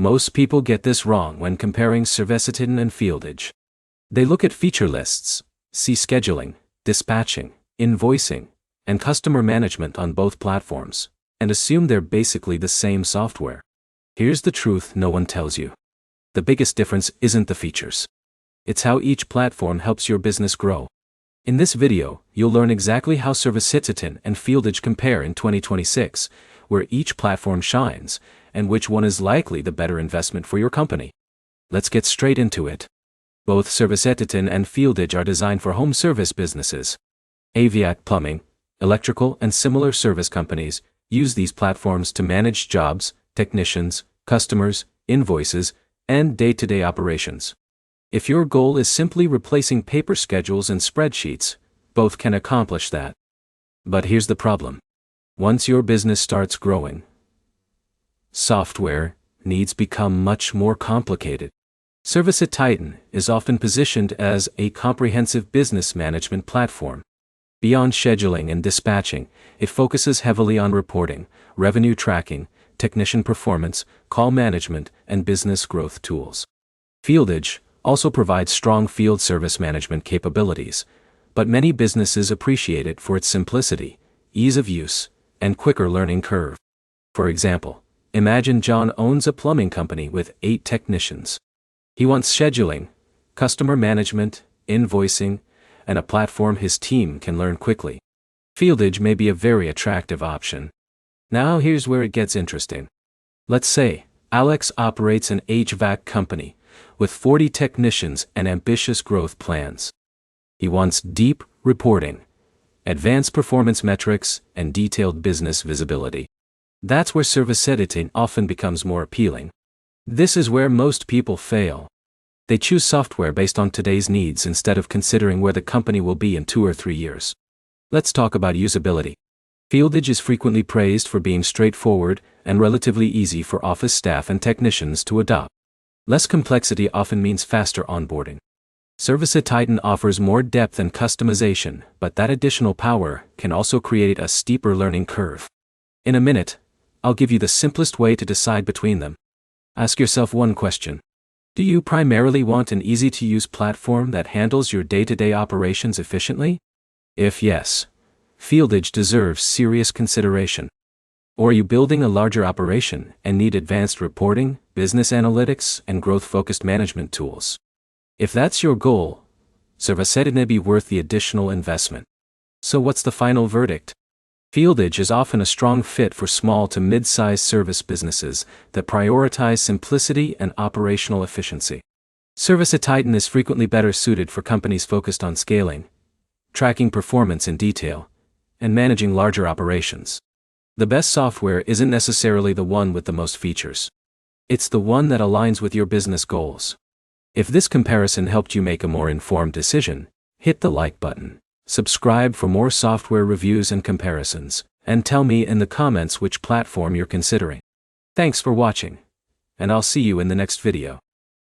Most people get this wrong when comparing ServiceTitan and FieldEdge. They look at feature lists, see scheduling, dispatching, invoicing, and customer management on both platforms, and assume they're basically the same software. Here's the truth no one tells you. The biggest difference isn't the features. It's how each platform helps your business grow. In this video, you'll learn exactly how ServiceTitan and FieldEdge compare in 2026, where each platform shines, and which one is likely the better investment for your company. Let's get straight into it. Both ServiceTitan and FieldEdge are designed for home service businesses. Aviat Plumbing, electrical, and similar service companies use these platforms to manage jobs, technicians, customers, invoices, and day-to-day operations. If your goal is simply replacing paper schedules and spreadsheets, both can accomplish that. But here's the problem. Once your business starts growing, software needs become much more complicated. ServiceTitan is often positioned as a comprehensive business management platform. Beyond scheduling and dispatching, it focuses heavily on reporting, revenue tracking, technician performance, call management, and business growth tools. FieldEdge also provides strong field service management capabilities, but many businesses appreciate it for its simplicity, ease of use, and quicker learning curve. For example, imagine John owns a plumbing company with 8 technicians. He wants scheduling, customer management, invoicing, and a platform his team can learn quickly. FieldEdge may be a very attractive option. Now here's where it gets interesting. Let's say Alex operates an HVAC company with 40 technicians and ambitious growth plans. He wants deep reporting, advanced performance metrics, and detailed business visibility. That's where ServiceTitan often becomes more appealing. This is where most people fail. They choose software based on today's needs instead of considering where the company will be in 2 or 3 years. Let's talk about usability. FieldEdge is frequently praised for being straightforward and relatively easy for office staff and technicians to adopt. Less complexity often means faster onboarding. ServiceTitan offers more depth and customization, but that additional power can also create a steeper learning curve. In a minute, I'll give you the simplest way to decide between them. Ask yourself one question. Do you primarily want an easy-to-use platform that handles your day-to-day operations efficiently? If yes, FieldEdge deserves serious consideration. Or are you building a larger operation and need advanced reporting, business analytics, and growth-focused management tools? If that's your goal, ServiceTitan may be worth the additional investment. So what's the final verdict? FieldEdge is often a strong fit for small to mid-sized service businesses that prioritize simplicity and operational efficiency. ServiceTitan is frequently better suited for companies focused on scaling, tracking performance in detail, and managing larger operations. The best software isn't necessarily the one with the most features. It's the one that aligns with your business goals. If this comparison helped you make a more informed decision, hit the like button. Subscribe for more software reviews and comparisons, and tell me in the comments which platform you're considering. Thanks for watching, and I'll see you in the next video.